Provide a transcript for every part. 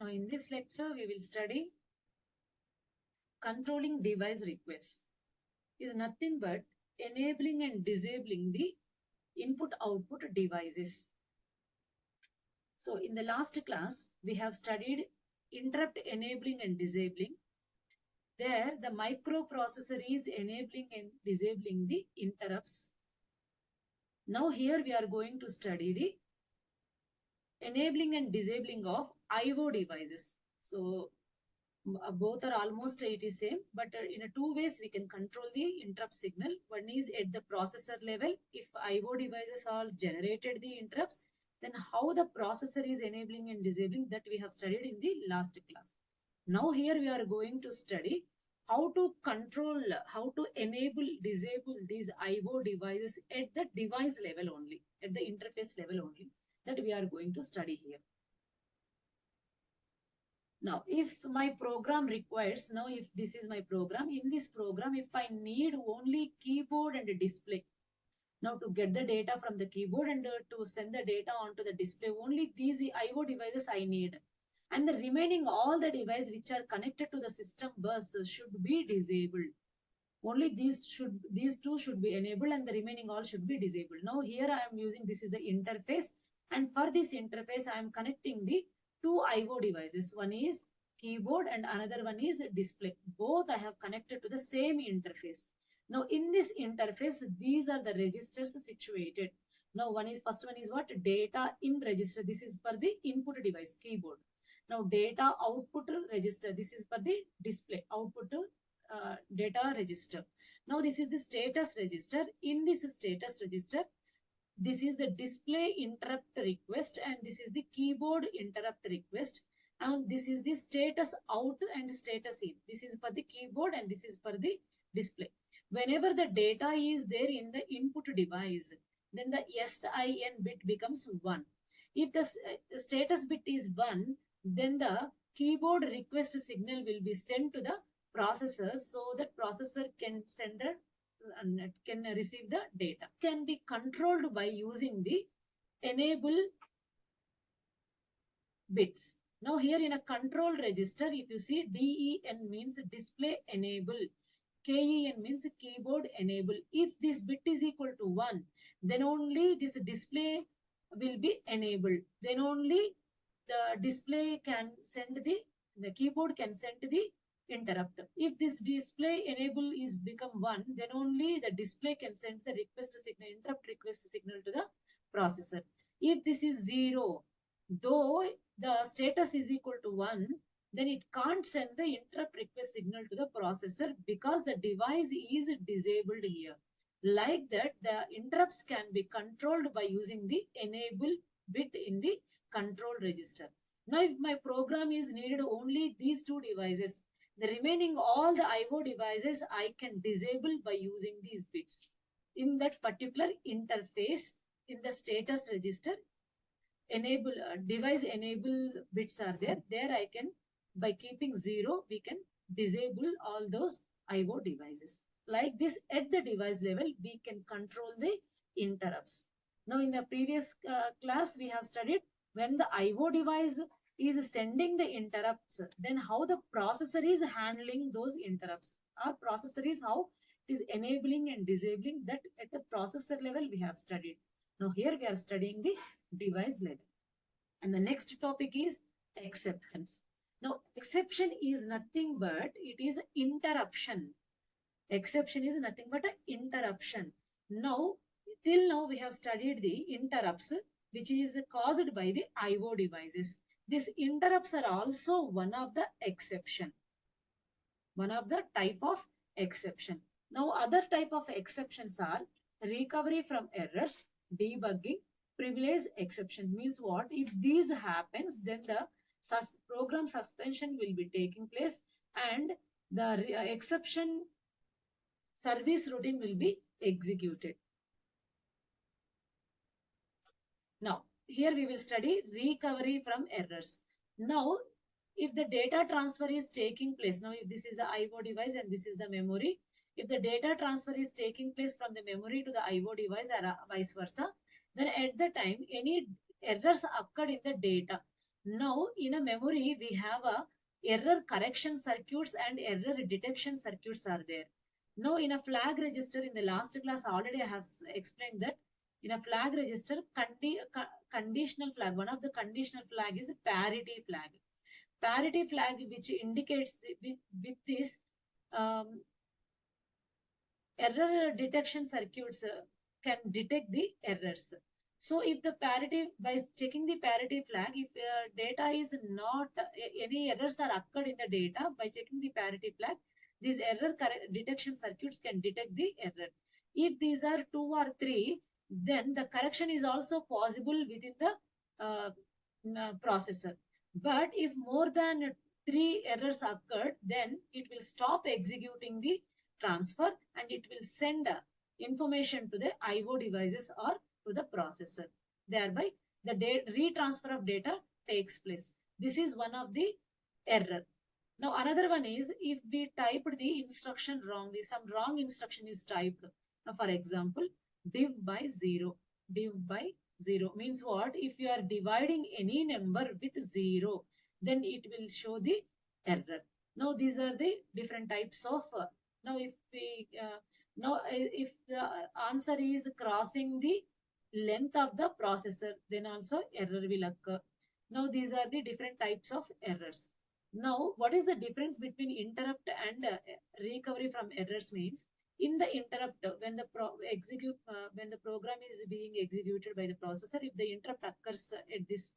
in this lecture, we will study controlling device requests. Is nothing but enabling and disabling the input-output devices. So in the last class, we have studied interrupt enabling and disabling. There, the microprocessor is enabling and disabling the interrupts. Now here we are going to study the enabling and disabling of I/O devices. So both are almost it is same, but in a two ways we can control the interrupt signal. One is at the processor level. If I/O devices are generated the interrupts, then how the processor is enabling and disabling, that we have studied in the last class. Now here we are going to study how to control, how to enable, disable these I/O devices at the device level only, at the interface level only, that we are going to study here. Now, if my program requires, now if this is my program, in this program, if I need only keyboard and a display, now to get the data from the keyboard and to send the data onto the display, only these I/O devices I need. And the remaining all the devices which are connected to the system bus should be disabled. Only these two should be enabled and the remaining all should be disabled. Now here I am using, this is the interface, and for this interface I am connecting the two I/O devices. One is keyboard and another one is display. Both I have connected to the same interface. Now in this interface, these are the registers situated. Now first one is what? Data in register. This is for the input device, keyboard. Now data output register. This is for the display, output data register. Now this is the status register. In this status register, this is the display interrupt request and this is the keyboard interrupt request, and this is the status out and status in. This is for the keyboard and this is for the display. Whenever the data is there in the input device, then the SIN bit becomes 1. If the status bit is 1, then the keyboard request signal will be sent to the processor so that processor can send a can receive the data. Can be controlled by using the enable bits. Now here in a control register, if you see DEN means display enable, KEN means keyboard enable. If this bit is equal to 1, then only this display will be enabled. Then only the display can send the keyboard can send the interrupt. If this display enable is become 1, then only the display can send the request signal, interrupt request signal to the processor. If this is 0, though the status is equal to 1, then it can't send the interrupt request signal to the processor because the device is disabled here. Like that, the interrupts can be controlled by using the enable bit in the control register. Now, if my program is needed only these two devices, the remaining all the I/O devices I can disable by using these bits. In that particular interface, in the status register, enable device enable bits are there. There I can, by keeping 0, we can disable all those I/O devices. Like this, at the device level, we can control the interrupts. Now in the previous class, we have studied when the I/O device is sending the interrupts, then how the processor is handling those interrupts. Our processor is how it is enabling and disabling, that at the processor level we have studied. Now here we are studying the device level. And the next topic is exceptions. Now exception is nothing but it is interruption. Exception is nothing but an interruption. Now till now we have studied the interrupts which is caused by the I/O devices. These interrupts are also one of the exception, one of the type of exception. Now other type of exceptions are recovery from errors, debugging, privilege exceptions. Means what? If these happens, then the program suspension will be taking place and the exception service routine will be executed. Now here we will study recovery from errors. Now if the data transfer is taking place, now if this is the I/O device and this is the memory, if the data transfer is taking place from the memory to the I/O device or vice versa, then at the time any errors occurred in the data, Now in a memory, we have a error correction circuits and error detection circuits are there. Now in a flag register, in the last class already I have explained that in a flag register, conditional flag, one of the conditional flag is a parity flag. Parity flag which indicates with this um, error detection circuits can detect the errors. So if the parity, by checking the parity flag, if data is not, any errors are occurred in the data, by checking the parity flag, these error detection circuits can detect the error. If these are 2 or 3, then the correction is also possible within the processor. But if more than 3 errors occurred, then it will stop executing the transfer and it will send information to the IO devices or to the processor. Thereby, the retransfer of data takes place. This is one of the error. Now, another one is if we typed the instruction wrongly, some wrong instruction is typed. Now, for example, div by 0. Div by 0 means what? If you are dividing any number with 0, then it will show the error. Now, these are the different types of now, if the answer is crossing the length of the processor, then also error will occur. Now, these are the different types of errors. Now, what is the difference between interrupt and recovery from errors means? In the interrupt, when the when the program is being executed by the processor, if the interrupt occurs at this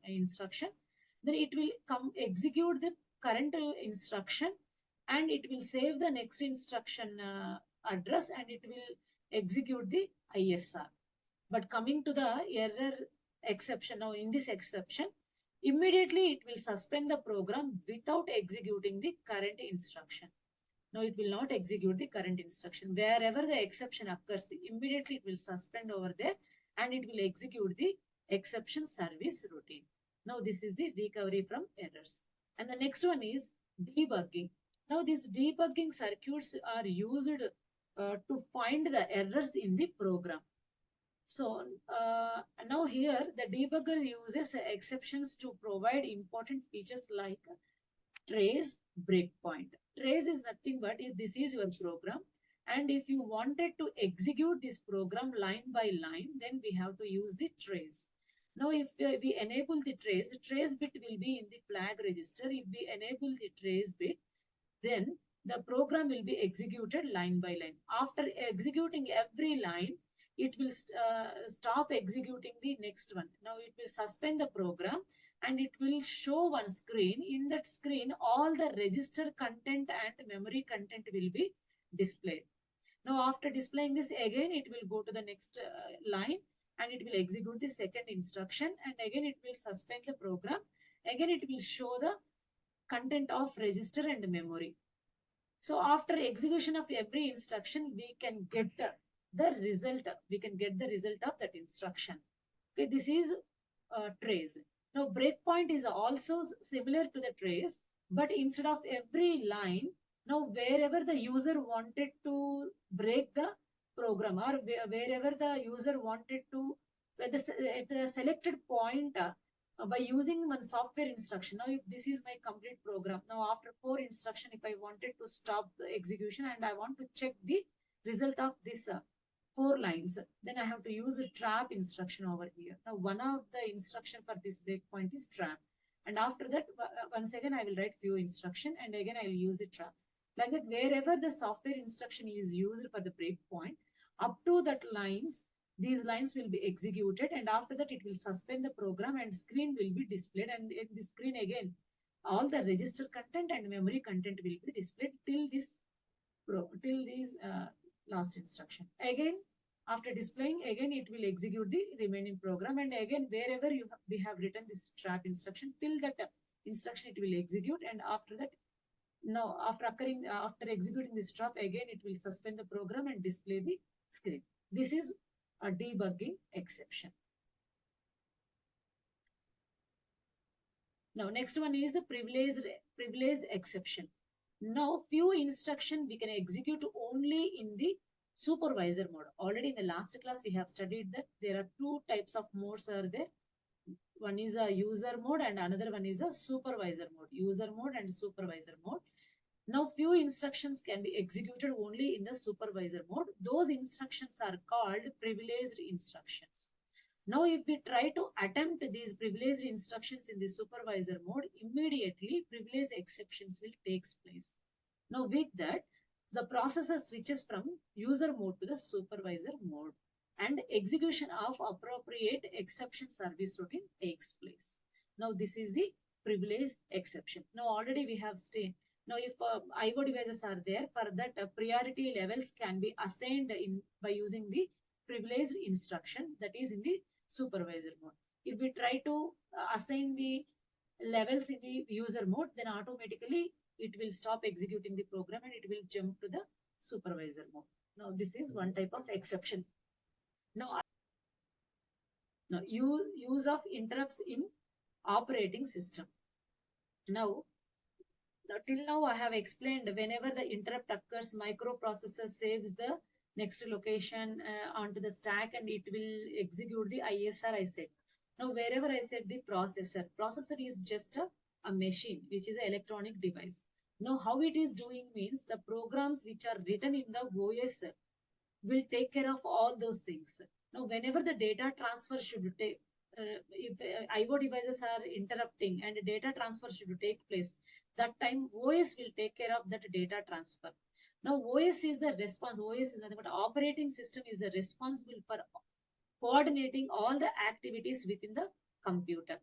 instruction, then it will come execute the current instruction and it will save the next instruction address and it will execute the ISR. But coming to the error exception, now in this exception, immediately it will suspend the program without executing the current instruction. Now it will not execute the current instruction. Wherever the exception occurs, immediately it will suspend over there and it will execute the exception service routine. Now this is the recovery from errors. And the next one is debugging. Now these debugging circuits are used to find the errors in the program. So now here the debugger uses exceptions to provide important features like trace breakpoint. Trace is nothing but if this is your program and if you wanted to execute this program line by line, then we have to use the trace. Now if we enable the trace bit will be in the flag register. If we enable the trace bit, then the program will be executed line by line. After executing every line, it will stop executing the next one. Now it will suspend the program and it will show one screen. In that screen, all the register content and memory content will be displayed. Now after displaying this again, it will go to the next line and it will execute the second instruction and again it will suspend the program. Again it will show the content of register and memory. So after execution of every instruction, we can get the result. We can get the result of that instruction. Okay, this is trace. Now breakpoint is also similar to the trace, but instead of every line, now wherever the user wanted to break the program or wherever the user wanted to, at the selected point, by using one software instruction. Now, if this is my complete program, now after 4 instruction, if I wanted to stop the execution and I want to check the result of this 4 lines, then I have to use a trap instruction over here. Now, one of the instruction for this breakpoint is trap. And after that, once again, I will write few instruction and again I will use the trap. Like that, wherever the software instruction is used for the breakpoint, up to that lines, these lines will be executed and after that it will suspend the program and screen will be displayed and in the screen again all the register content and memory content will be displayed till this last instruction. Again after displaying again it will execute the remaining program and again wherever we have written this trap instruction till that instruction it will execute and after that now after executing this trap again it will suspend the program and display the screen. This is a debugging exception. Now, next one is a privilege exception. Now, few instruction we can execute only in the supervisor mode. Already in the last class, we have studied that there are 2 types of modes are there. One is a user mode and another one is a supervisor mode. User mode and supervisor mode. Now, few instructions can be executed only in the supervisor mode. Those instructions are called privileged instructions. Now, if we try to attempt these privileged instructions in the supervisor mode, immediately privilege exceptions will take place. Now, with that, the processor switches from user mode to the supervisor mode and execution of appropriate exception service routine takes place. Now, this is the privilege exception. Now, already we have stated. Now, if IO devices are there, for that priority levels can be assigned in by using the privileged instruction that is in the supervisor mode. If we try to assign the levels in the user mode, then automatically it will stop executing the program and it will jump to the supervisor mode. Now, this is one type of exception. Now, use of interrupts in operating system. Now, till now I have explained whenever the interrupt occurs, microprocessor saves the next location onto the stack and it will execute the ISR I said. Now, wherever I said the processor is just a machine, which is an electronic device. Now, how it is doing means the programs which are written in the OS will take care of all those things. Now, whenever the data transfer should take, if IO devices are interrupting and data transfer should take place, that time OS will take care of that data transfer. Now, OS is the response. OS is nothing but operating system is responsible for coordinating all the activities within the computer.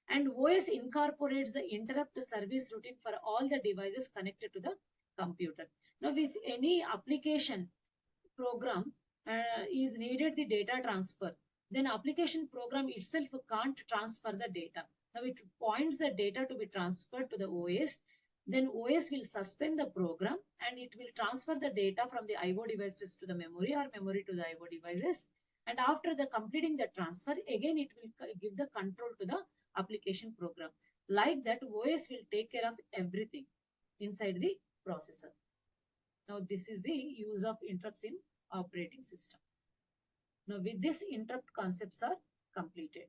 And OS incorporates the interrupt service routine for all the devices connected to the computer. Now, if any application program is needed the data transfer, then application program itself can't transfer the data. Now it points the data to be transferred to the OS. Then OS will suspend the program and it will transfer the data from the IO devices to the memory or memory to the IO devices. And after the completing the transfer, again it will give the control to the application program. Like that, OS will take care of everything inside the processor. Now, this is the use of interrupts in operating system. Now, with this, interrupt concepts are completed.